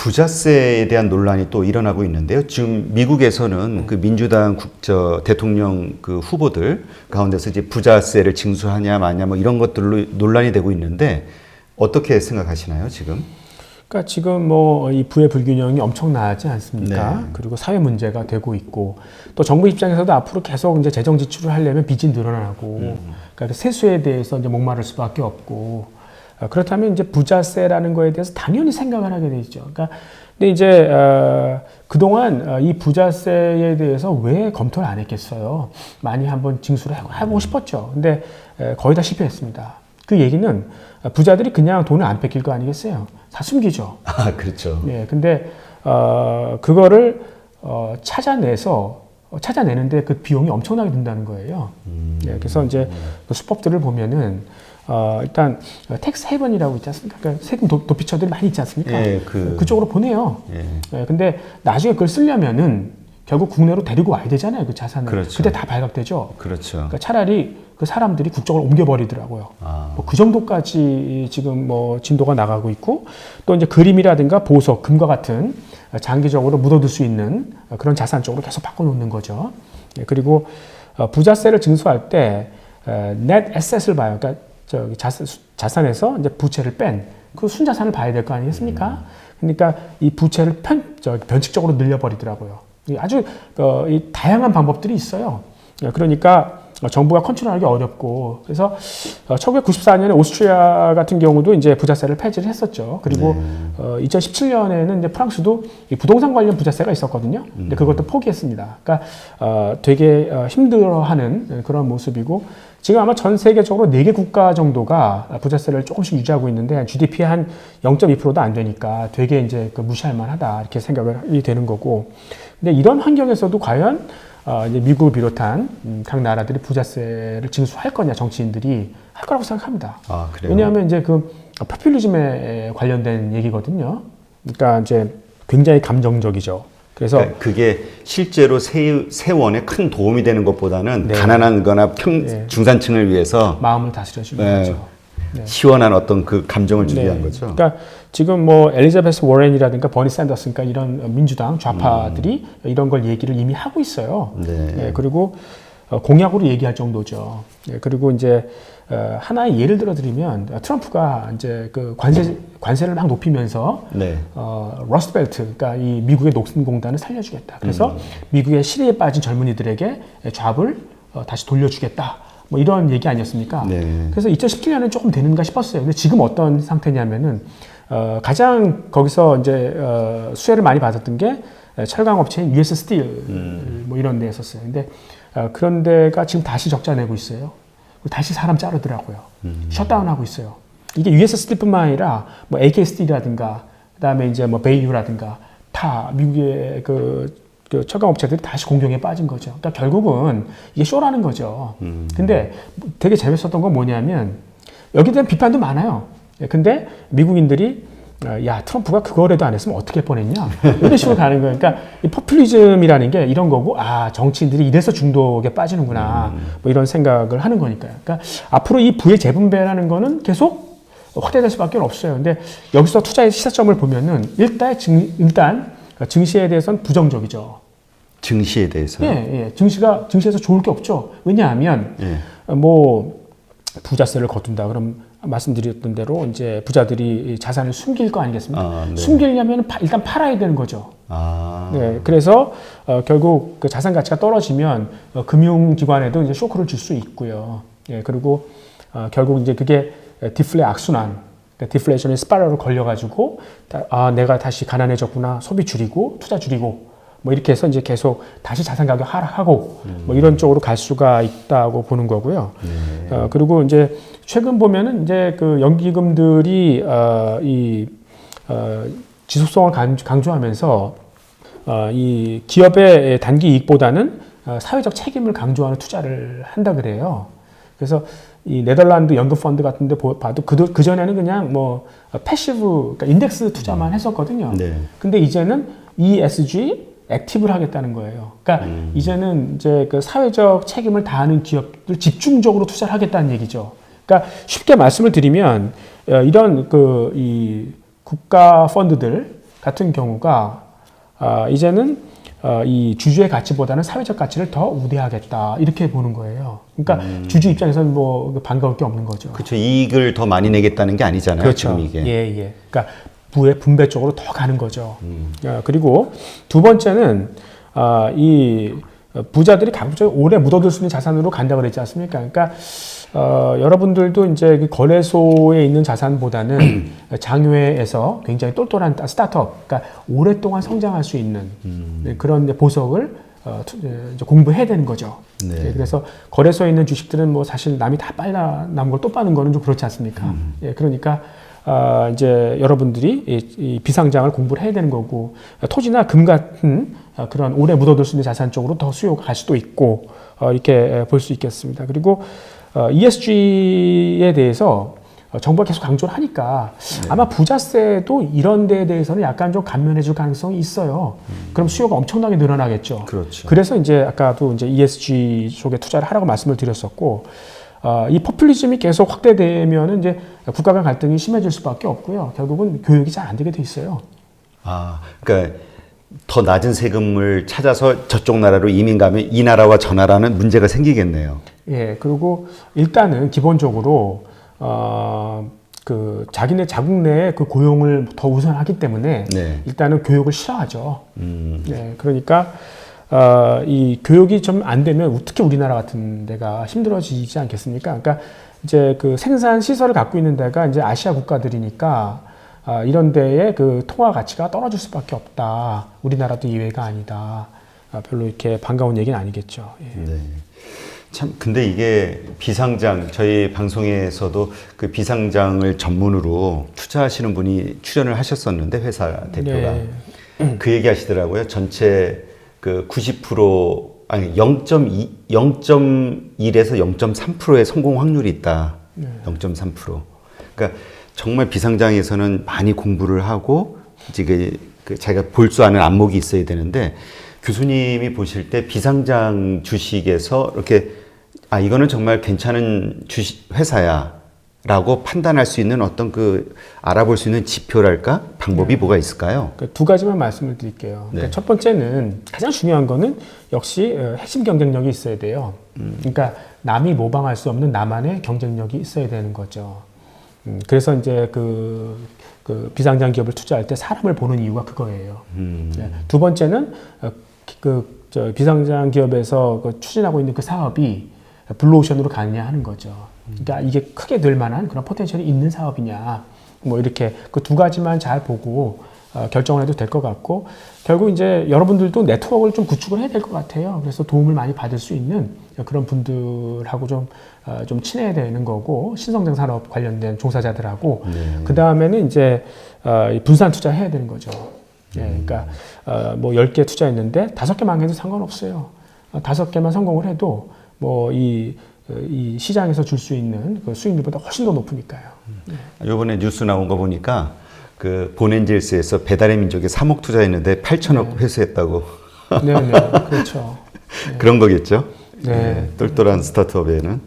부자세에 대한 논란이 또 일어나고 있는데요. 지금 미국에서는 그 민주당 대통령 그 후보들 가운데서 이제 부자세를 징수하냐 마냐 뭐 이런 것들로 논란이 되고 있는데 어떻게 생각하시나요, 지금? 그러니까 지금 뭐 이 부의 불균형이 엄청나지 않습니까? 네. 그리고 사회 문제가 되고 있고 또 정부 입장에서도 앞으로 계속 이제 재정 지출을 하려면 빚이 늘어나고 그러니까 세수에 대해서 이제 목마를 수밖에 없고 그렇다면 이제 부자세라는 거에 대해서 당연히 생각을 하게 되죠. 그러니까 근데 이제 그동안 이 부자세에 대해서 왜 검토를 안 했겠어요? 많이 한번 징수를 해보고 싶었죠. 근데 거의 다 실패했습니다. 그 얘기는 부자들이 그냥 돈을 안 뺏길 거 아니겠어요? 다 숨기죠. 아, 그렇죠. 네, 근데 그거를 찾아내는데 그 비용이 엄청나게 든다는 거예요. 네, 그래서 이제 그 수법들을 보면은 일단 텍스 헤븐이라고 있지 않습니까? 그러니까 세금 도피처들이 많이 있지 않습니까? 예, 그쪽으로 보내요. 예. 네, 근데 나중에 그걸 쓰려면은 결국 국내로 데리고 와야 되잖아요. 그 자산을. 그렇죠. 그때 다 발각되죠. 그렇죠. 그러니까 차라리 그 사람들이 국적을 옮겨버리더라고요. 뭐 그 정도까지 지금 뭐 진도가 나가고 있고 또 이제 그림이라든가 보석, 금과 같은 장기적으로 묻어둘 수 있는 그런 자산 쪽으로 계속 바꿔놓는 거죠. 그리고 부자세를 징수할 때 net asset을 봐요. 그러니까 저기 자산에서 이제 부채를 뺀 그 순자산을 봐야 될 거 아니겠습니까? 그러니까 이 부채를 변칙적으로 늘려버리더라고요. 아주 이 다양한 방법들이 있어요. 그러니까 정부가 컨트롤하기 어렵고 그래서 1994년에 오스트리아 같은 경우도 이제 부자세를 폐지를 했었죠. 그리고 2017년에는 이제 프랑스도 이 부동산 관련 부자세가 있었거든요. 근데 그것도 포기했습니다. 그러니까 되게 힘들어하는 그런 모습이고 지금 아마 전 세계적으로 4개 국가 정도가 부자세를 조금씩 유지하고 있는데 GDP의 한 0.2%도 안 되니까 되게 이제 무시할 만하다 이렇게 생각이 되는 거고. 근데 이런 환경에서도 과연 이제 미국을 비롯한 각 나라들이 부자세를 징수할 거냐 정치인들이 할 거라고 생각합니다. 아, 그래요? 왜냐하면 이제 그 포퓰리즘에 관련된 얘기거든요. 그러니까 이제 굉장히 감정적이죠. 그래서 그러니까 그게 실제로 세원에 큰 도움이 되는 것보다는 네. 가난한거나 중산층을 위해서 마음을 다스려주는 거죠. 네. 시원한 어떤 그 감정을 주기 위한 거죠. 그러니까 지금 뭐 엘리자베스 워렌이라든가 버니 샌더스 그러니까 이런 민주당 좌파들이 이런 걸 얘기를 이미 하고 있어요. 네, 그리고 공약으로 얘기할 정도죠. 네, 그리고 이제 하나의 예를 들어드리면 트럼프가 이제 그 관세를 막 높이면서 러스트벨트, 그러니까 이 미국의 녹슨공단을 살려주겠다. 그래서 미국의 시리에 빠진 젊은이들에게 잡을 다시 돌려주겠다. 뭐 이런 얘기 아니었습니까? 네. 그래서 2017년에는 조금 되는가 싶었어요. 근데 지금 어떤 상태냐면은 가장 거기서 이제 수혜를 많이 받았던 게 철강 업체인 US 스틸 뭐 이런 데 했었어요. 근데 그런 데가 지금 다시 적자 내고 있어요. 다시 사람 자르더라고요. 셧다운하고 있어요. 이게 US 스틸뿐만 아니라 뭐 AK 스틸이라든가 그다음에 이제 뭐 베이유라든가 다 미국의 그 철강 업체들이 다시 공경에 빠진 거죠. 그러니까 결국은 이게 쇼라는 거죠. 근데 되게 재밌었던 건 뭐냐면 여기에 대한 비판도 많아요. 근데 미국인들이 야 트럼프가 그거라도 안 했으면 어떻게 할 뻔했냐 이런 식으로 가는 거예요. 그러니까 이 포퓰리즘이라는 게 이런 거고 정치인들이 이래서 중독에 빠지는구나 뭐 이런 생각을 하는 거니까요. 그러니까 앞으로 이 부의 재분배라는 거는 계속 확대될 수밖에 없어요. 근데 여기서 투자의 시사점을 보면은 일단 증시에 대해서는 부정적이죠. 증시에 대해서? 예. 증시에서 좋을 게 없죠. 왜냐하면 뭐 부자세를 거둔다 그럼 말씀드렸던 대로 이제 부자들이 자산을 숨길 거 아니겠습니까? 숨기려면 일단 팔아야 되는 거죠. 네, 그래서 결국 그 자산 가치가 떨어지면 금융기관에도 이제 쇼크를 줄 수 있고요. 예, 그리고 결국 이제 그게 디플레 악순환, 디플레이션의 스파이럴로 걸려가지고 내가 다시 가난해졌구나, 소비 줄이고 투자 줄이고 뭐 이렇게 해서 이제 계속 다시 자산 가격 하락하고 뭐 이런 쪽으로 갈 수가 있다고 보는 거고요. 그리고 이제 최근 보면은 이제 그 연기금들이 지속성을 강조하면서 이 기업의 단기 이익보다는 사회적 책임을 강조하는 투자를 한다 그래요. 그래서 이 네덜란드 연금 펀드 같은 데 봐도 그 전에는 그냥 뭐 패시브, 그러니까 인덱스 투자만 했었거든요. 근데 이제는 ESG 액티브를 하겠다는 거예요. 그러니까 이제는 이제 그 사회적 책임을 다하는 기업들 집중적으로 투자를 하겠다는 얘기죠. 그러니까 쉽게 말씀을 드리면 이런 이 국가 펀드들 같은 경우가 이제는 이 주주의 가치보다는 사회적 가치를 더 우대하겠다 이렇게 보는 거예요. 그러니까 주주 입장에서는 뭐 반가울 게 없는 거죠. 그렇죠. 이익을 더 많이 내겠다는 게 아니잖아요. 그렇죠. 지금 이게. 예. 그러니까 부의 분배 쪽으로 더 가는 거죠. 그리고 두 번째는 이 부자들이 가급적 오래 묻어둘 수 있는 자산으로 간다고 그랬지 않습니까? 그러니까 여러분들도 이제 그 거래소에 있는 자산보다는 장외에서 굉장히 똘똘한 스타트업, 그러니까 오랫동안 성장할 수 있는 그런 보석을 이제 공부해야 되는 거죠. 네. 그래서 거래소에 있는 주식들은 뭐 사실 남이 다 빨라 남은 걸 또 빠는 거는 좀 그렇지 않습니까? 그러니까 이제 여러분들이 이 비상장을 공부를 해야 되는 거고, 토지나 금 같은 그런 오래 묻어둘 수 있는 자산 쪽으로 더 수요가 갈 수도 있고, 이렇게 볼 수 있겠습니다. 그리고 ESG에 대해서 정부가 계속 강조를 하니까 아마 부자세도 이런 데에 대해서는 약간 좀 감면해 줄 가능성이 있어요. 그럼 수요가 엄청나게 늘어나겠죠. 그렇죠. 그래서 이제 아까도 이제 ESG 쪽에 투자를 하라고 말씀을 드렸었고, 이 포퓰리즘이 계속 확대되면 이제 국가 간 갈등이 심해질 수밖에 없고요. 결국은 교육이 잘 안 되게 돼 있어요. 그러니까 더 낮은 세금을 찾아서 저쪽 나라로 이민 가면 이 나라와 저 나라는 문제가 생기겠네요. 예, 그리고 일단은 기본적으로 그 자기네 자국 내에 그 고용을 더 우선하기 때문에 네. 일단은 교육을 싫어하죠. 네, 그러니까 이 교육이 좀 안 되면 특히 우리나라 같은 데가 힘들어지지 않겠습니까? 그러니까 이제 그 생산 시설을 갖고 있는 데가 이제 아시아 국가들이니까 이런 데에 그 통화 가치가 떨어질 수밖에 없다. 우리나라도 이외가 아니다. 별로 이렇게 반가운 얘기는 아니겠죠. 예. 네. 참 근데 이게 비상장 저희 방송에서도 그 비상장을 전문으로 투자하시는 분이 출연을 하셨었는데 회사 대표가 그 얘기 하시더라고요. 전체 그 90% 아니 0.1에서 0.3%의 성공 확률이 있다. 0.3%. 그러니까 정말 비상장에서는 많이 공부를 하고 이제 그 자기가 볼 줄 아는 안목이 있어야 되는데 교수님이 보실 때 비상장 주식에서 이렇게 이거는 정말 괜찮은 주식 회사야라고 판단할 수 있는 어떤 그 알아볼 수 있는 지표랄까 방법이 뭐가 있을까요? 그러니까 두 가지만 말씀을 드릴게요. 그러니까 첫 번째는 가장 중요한 거는 역시 핵심 경쟁력이 있어야 돼요. 그러니까 남이 모방할 수 없는 나만의 경쟁력이 있어야 되는 거죠. 그래서 이제 그 비상장 기업을 투자할 때 사람을 보는 이유가 그거예요. 두 번째는 비상장 기업에서 추진하고 있는 그 사업이 블루오션으로 가느냐 하는 거죠. 그러니까 이게 크게 늘 만한 그런 포텐셜이 있는 사업이냐. 뭐 이렇게 그 두 가지만 잘 보고 결정을 해도 될 것 같고, 결국 이제 여러분들도 네트워크를 좀 구축을 해야 될 것 같아요. 그래서 도움을 많이 받을 수 있는 그런 분들하고 좀 친해야 되는 거고, 신성장 산업 관련된 종사자들하고, 그 다음에는 이제 분산 투자해야 되는 거죠. 예, 그러니까 뭐 10개 투자했는데 5개 망해도 상관없어요. 5개만 성공을 해도 뭐 이 시장에서 줄 수 있는 그 수익률보다 훨씬 더 높으니까요. 이번에 뉴스 나온 거 보니까 그 본엔젤스에서 배달의 민족에 3억 투자했는데 8천억 회수했다고. 네, 그렇죠. 그런 거겠죠? 네. 똘똘한 스타트업에는.